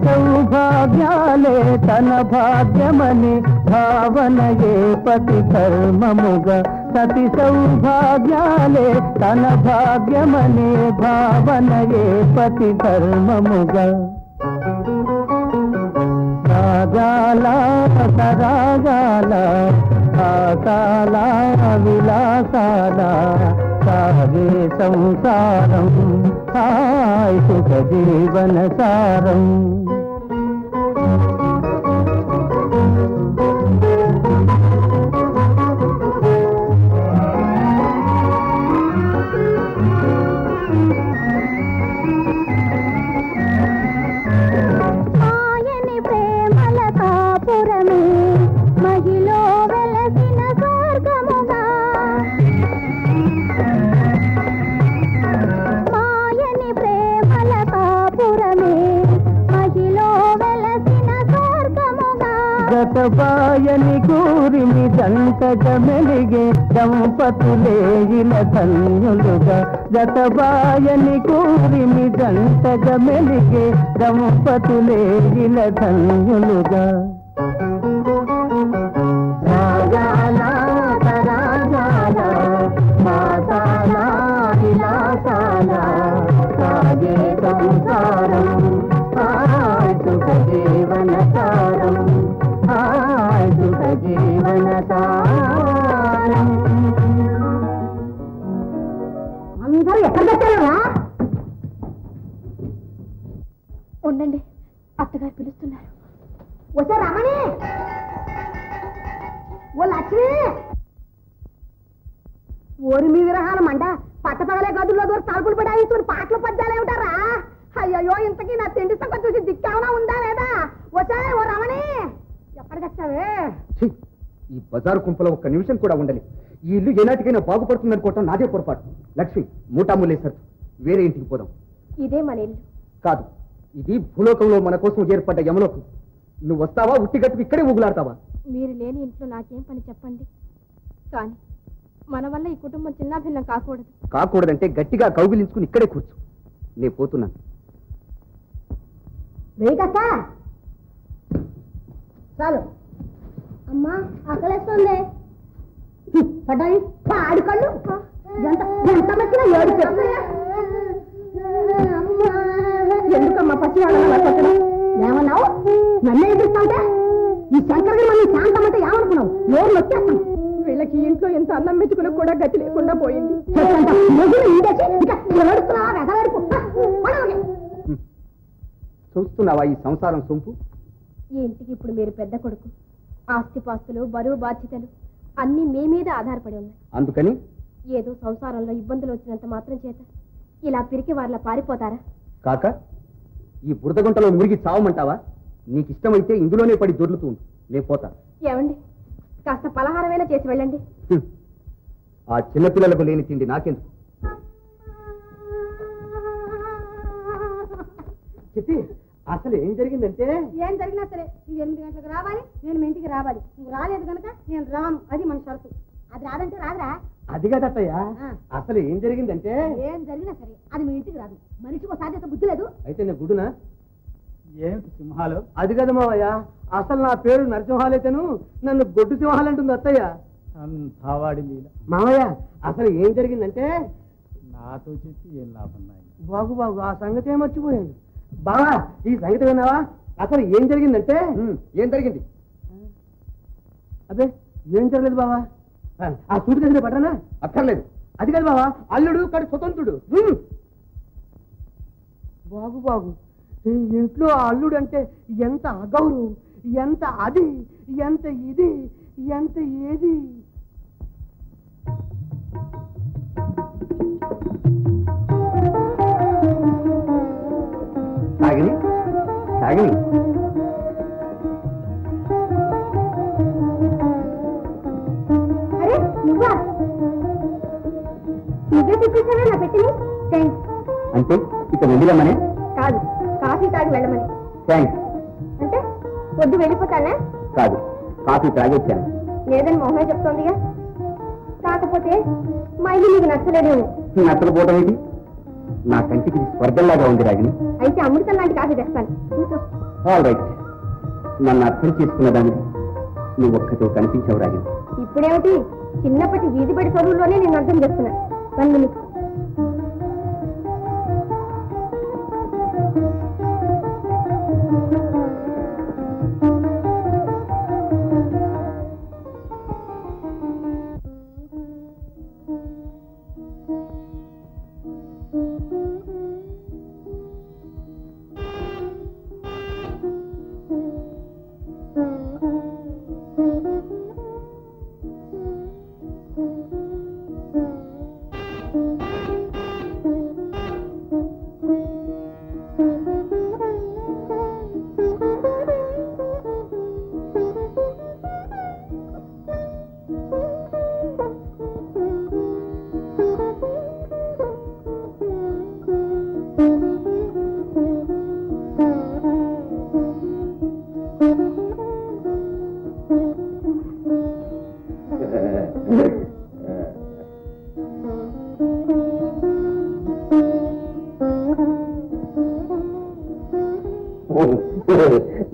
సౌభాగ్యాలే తన భాగ్యమని భావనయే పతి ధర్మముగా సతి సౌభాగ్యాలే తన భాగ్యమనే భావనయే పతి ధర్మముగా రాగాల సరాగాల ఆకాల విలాసాల సాగే సంసారం హాయ్ సుఖ జీవన సారం జతబాయని కూరిమి దంతగ మెలిగే దంపతులే ఇలా ధన్యులుగా జతబాయని కూరిమి దంతగ మెలిగే దంపతులే ఇలా ధన్యులుగా రాగాల తరాగాల మాతాల విలాసాల సాగే సంసారం సుఖ జీవన సారం అందరూ ఎక్కడ పెట్టారా? ఉండండి, అత్తగారు పిలుస్తున్నారు. వచ్చా రమణి, ఓ లక్ష్మి, ఓరి మీ విరహాల మంట పట్టపగలే గదుల్లో దూరం తలుపులు పడాయి పాటలు పద్యాలేమిటారా? అయ్యో ఇంతకీ నా తిండి సంగతి చూసి దిక్కేమన్నా ఉందా లేదా? వచ్చా ఓ రమణి, ఎక్కడికొచ్చావే? ఈ బజారు కుంపలో ఒక్క నిమిషం కూడా ఉండలేదు. ఈ ఇల్లు ఏనాటికైనా బాగుపడుతుందనుకోవటం నాదే పొరపాటు. లక్ష్మి, మూటాములేసరు, వేరే ఇంటికి పోదాం. ఇదే మన ఇల్లు కాదు, ఇది భూలోకంలో మన కోసం ఏర్పడ్డ యమలోకం. నువ్వు వస్తావా, ఉట్టి గట్టుకు ఇక్కడే ఊగులాడతావా? మీరు లేని ఇంట్లో నాకేం పని చెప్పండి. కానీ మన వల్ల ఈ కుటుంబం చిన్నాభిన్నం కాకూడదు. కాకూడదంటే గట్టిగా కౌగిలించుకుని ఇక్కడే కూర్చో. నేను పోతున్నాను. చాలు అమ్మా, ఆకలేస్తుంది. పడ్డాయి ఆడుకోళ్ళు ఎంత ఎంత మెచ్చిన ఏడు ఎందుకమ్మా పచ్చి వాళ్ళ ఏమన్నావు? నన్నే ఎదురుస్తాంటే ఈ శంకరని మనం శాంతమంటే ఏమనుకున్నావు? నోరు వచ్చేస్తాం. వీళ్ళకి ఇంట్లో ఎంత అన్నం మెచ్చుకుని కూడా గతి లేకుండా పోయింది. చూస్తున్నావా ఈ సంసారం సొంపు? ఈ ఇంటికి ఇప్పుడు మీరు పెద్ద కొడుకు. ఆస్తిపాస్తులు, బరువు బాధ్యతలు అన్నీ మీ మీద ఆధారపడి ఉన్నాయి. అందుకని ఏదో సంసారంలో ఇబ్బందులు వచ్చినంత మాత్రం చేత ఇలా పిరికి వాళ్ళ పారిపోతారా? కాక ఈ బురదగుంటలో మురిగి చావమంటావా? నీకు ఇష్టమైతే ఇందులోనే పడి దొర్లుతూ ఉండు. నేను పోతా. ఏమండి, కాస్త పలహారమైనా చేసి వెళ్ళండి. ఆ చిన్నపిల్లలకు లేని తిండి నాకెందుకు? చెప్పి అసలు ఏం జరిగిందంటే? ఏం జరిగినా సరే నువ్వు 8 గంటలకు రావాలి, నేను మీ ఇంటికి రావాలి. నువ్వు రాలేదు కనుక నేను రాను, అది మన షరతు. అది రాదంటే రాదురా. అది కదత్తయ్యా, అసలు ఏం జరిగిందంటే? ఏం జరిగినా సరే అది మీ ఇంటికి రాదు. మనిషికి ఒక సాధ్యత బుద్ధి లేదు. అయితే నేను గుడునా? ఏమిటి సింహాలు? అది కదా మావయ్య, అసలు నా పేరు నరసింహాలైతేను నన్ను గొడ్డు సింహాలు అంటుంది అత్తయ్య. వాడి మీద మావయ్య, అసలు ఏం జరిగిందంటే? నాతో చెప్పి ఏం లాభం? బాగు బాగు, ఆ సంగతి ఏం మర్చిపోయాను. బావా, ఈ సంగతి విన్నావా? అసలు ఏం జరిగిందంటే? ఏం జరిగింది? అదే ఏం జరగలేదు బావా. ఆ సూటి గదిలో పడ్డానా? అక్కర్లేదు. అది కాదు బావా, అల్లుడు కాడు స్వతంత్రుడు. బాగు బాగు, ఇంట్లో అల్లుడు అంటే ఎంత అగౌరవం, ఎంత అది, ఎంత ఇది, ఎంత ఏది. సాగిని సాగిని, అరే నువ్వా? నువ్వే తెప్పించావా నా పెట్టిని? థ్యాంక్స్. అంటే ఇక వెళ్ళిరమ్మనే? కాదు, కాఫీ తాగి వెళ్ళమని. థ్యాంక్స్. అంటే వద్దు వెళ్ళిపోతానా? కాదు, కాఫీ తాగొచ్చాను. లేదని మొహమే చెప్తోందిగా. కాకపోతే మా ఇల్లు నీకు నచ్చలేదేమో. నచ్చకపోవడం ఏంటి? నా కంటికి స్వర్గంలాగా ఉంది రాగిని. అయితే అమృతం లాంటి కాఫీ తెస్తాను. All right. నన్ను అర్థం చేసుకున్న దానికి నువ్వు ఒక్కతో కనిపించావు రాగి. ఇప్పుడేమిటి, చిన్నప్పటి వీధి బడి చదువుల్లోనే నేను అర్థం చేస్తున్నా. 1 minute.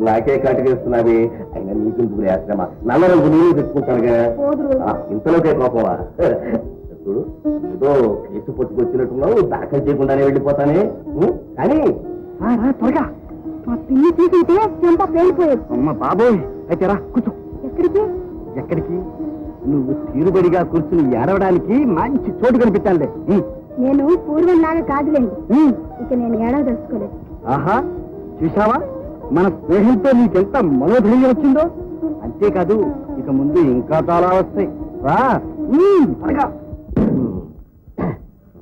నాకే కాటికేస్తున్నావి. అయినా నీకెందుకు ఆశ్రమ, నల్ల రంగు నీళ్ళు తెచ్చుకుంటానుగా. ఇంతలోకే కోపమా? చూడు, ఏదో కేసు పట్టుకొచ్చినట్టున్నావు, దాఖలు చేయకుండానే వెళ్ళిపోతానే. కానీ త్వరగా మా పిల్లి తీసుకుంటే చెంప పేలిపోయేది. అమ్మ బాబోయ్, అయితే రా కూర్చో. ఎక్కడికి? ఎక్కడికి? నువ్వు తీరుబడిగా కూర్చుని ఏడవడానికి మంచి చోటు కనిపెట్టాలే. నేను పూర్వంలాగా కాదులేండి, ఇక నేను ఏడవదలుచుకోలేదు. ఆహా, చూశావా మన స్నేహంతో నీకెంత మనోధైర్యం వచ్చిందో. అంతేకాదు, ఇక ముందు ఇంకా చాలా వస్తాయి. రా త్వరగా.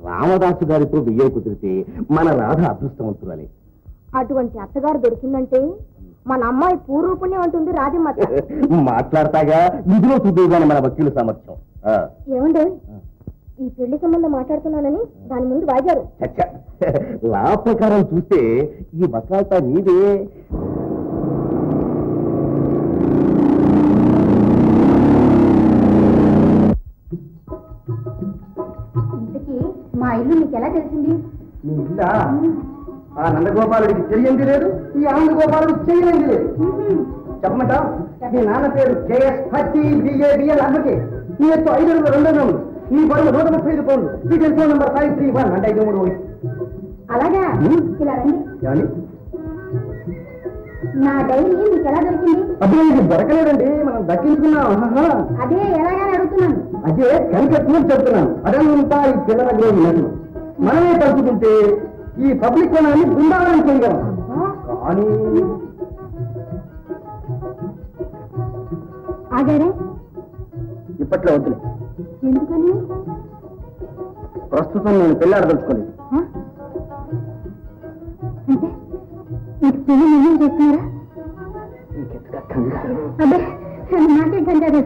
రామదాసు గారితో బియ్యం కుదిరితే మన రాధ అదృష్టవంతురాలి. అటువంటి అత్తగారు దొరికిందంటే మన అమ్మాయి పూర్వపుణ్యం అంటుంది రాజమ్మ. మాట్లాడతాగా నిధిలో చూద్దాం మన వకీలు సామర్థ్యం. ఏమండి, ఈ పెళ్లి సంబంధం మాట్లాడుతున్నానని దాని ముందు వాగారు. లా ప్రకారం చూస్తే ఈ వకాల్తా నీదే. ఇంతకీ మా ఇల్లు మీకు ఎలా తెలిసింది? నీ ఇల్లా? ఆ నందగోపాలుడికి తెలియంది లేదు, ఈ ఆనందగోపాలుడికి చెయ్యలేదు లేదు. చెప్పమంటా? మీ నాన్న పేరు కేఎస్ పట్టి బిఏబిఎల్ అందుకే నీ ఎత్తు 5 అడుగులు 2 అడుగులు, నీ బరువు 135 పౌండ్లు, ఈ టెలిఫోన్ నంబర్ 531 అంటే 53. అలాగా, ఇలా రండి. కానీ నా డైరీ మీకు ఎలా దొరికింది? అదే ఇది దొరకలేదండి, మనం దక్కించుకున్నాం. అదే ఎలాగని అడుగుతున్నాను. అదే కనిపెట్టుకుని చెప్తున్నాను. అదంతా ఈ పిల్లల గ్రోహి మనమే తలుచుకుంటే ఈ పబ్లిక్ వనాన్ని బృందావనం చేయగలం. కానీ ఆగారే? ఇప్పట్లో వద్దులే. ఎందుకని? ప్రస్తుతం నేను పెళ్ళాడదలుచుకోలేదు. అంటే మీకు పెళ్లి నిర్ణయం చేస్తున్నారా? అబ్బే, నాకేం కంటారు.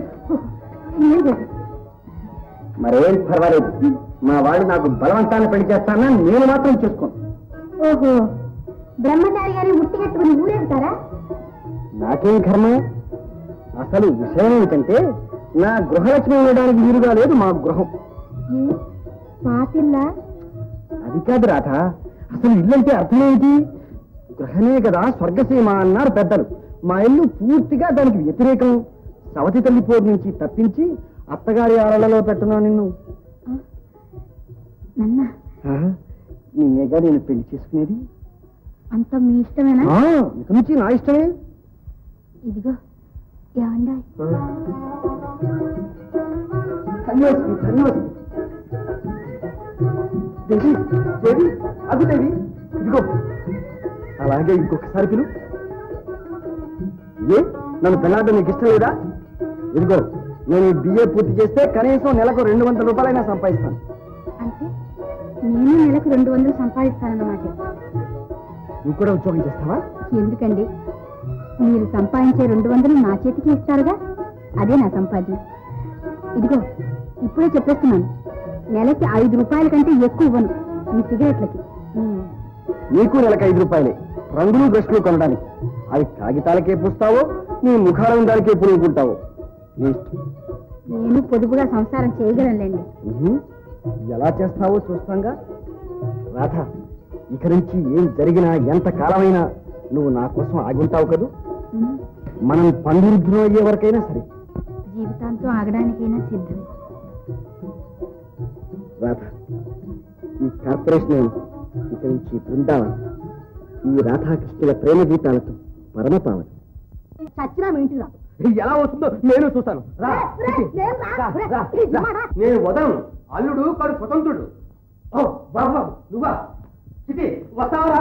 మరేం పర్వాలేదు, మా వాళ్ళు నాకు బలవంతాన్ని పెళ్లి చేస్తానా, నేను మాత్రం చేసుకోను. ఓహో, బ్రహ్మచారి గారి ఉట్టి కట్టుకుని ఊరేగుతారా? నాకేం కర్మ. అసలు విషయం ఏమిటంటే, నా గృహలక్ష్మి ఉండడానికి వీలుగా లేదు మా గృహం. పాతిల్లా? అది కాదు రాధ, అసలు ఇల్లంటే అర్థమేంటి? గృహమే కదా స్వర్గసీమ అన్నారు పెద్దలు. మా ఇల్లు పూర్తిగా దానికి వ్యతిరేకం. సవతి తల్లి పోరు నుంచి తప్పించి అత్తగారి ఆడలలో పెట్టను నిన్ను. నిన్నేగా నేను పెళ్లి చేసుకునేది. అంత మీ ఇష్టమేనా? ఇక నుంచి నా ఇష్టమే. ఇదిగో ఏమండా, ధన్యవాది ధన్యవాది. దేవి దేవి అగు దేవి, ఇదిగో అలాగే ఇంకొకసారి పిలు. ఏ నన్ను పెళ్ళాడడం నీకు ఇష్టం లేదా? ఇదిగో నేను బిఏ పూర్తి చేస్తే కనీసం నెలకు 200 రూపాయలైనా సంపాదిస్తాను. అంటే నేను నెలకు 200 సంపాదిస్తానన్నమాట. నువ్వు కూడా ఉద్యోగం చేస్తావా? ఎందుకండి, మీరు సంపాదించే 200 నా చేతికి ఇస్తారుగా, అదే నా సంపాదన. ఇదిగో ఇప్పుడే చెప్పేస్తున్నాను, నెలకి 5 రూపాయల కంటే ఎక్కువ ఇవ్వను ఈ సిగరెట్లకి. నీకు నెలకు 5 రూపాయలే, రంగులు బ్రష్లు కొనడానికి. అవి కాగితాలకే పూస్తావో నీ ముఖాల దానికే పురుగుకుంటావో నీ ఇష్టం. నేను పొదుపుగా సంసారం చేయగలనులేండి. ఎలా చేస్తావో చూస్తాంగా. రాధ, ఇక నుంచి ఏం జరిగినా ఎంత కాలమైనా నువ్వు నా కోసం ఆగి ఉంటావు కదూ మనం పండురుద్రం అయ్యే వరకైనా సరే. జీవితాంతం ఆగడానికైనా సిద్ధమే. రాధ, ఈ కార్పొరేషన్ ఇక నుంచి బృందావనం, ఈ రాధాకృష్ణుల ప్రేమ గీతాలతో పరమపావనం. చచ్చినా మీ ఇంటికి రా. ఎలా వస్తుందో నేను చూస్తాను. రా, నేను రా. రా, రా, రా. నేను వదలను. అల్లుడు కాడు స్వతంత్రుడు. ఓ బాబు, నువ్వా? చిటి వస్తావా?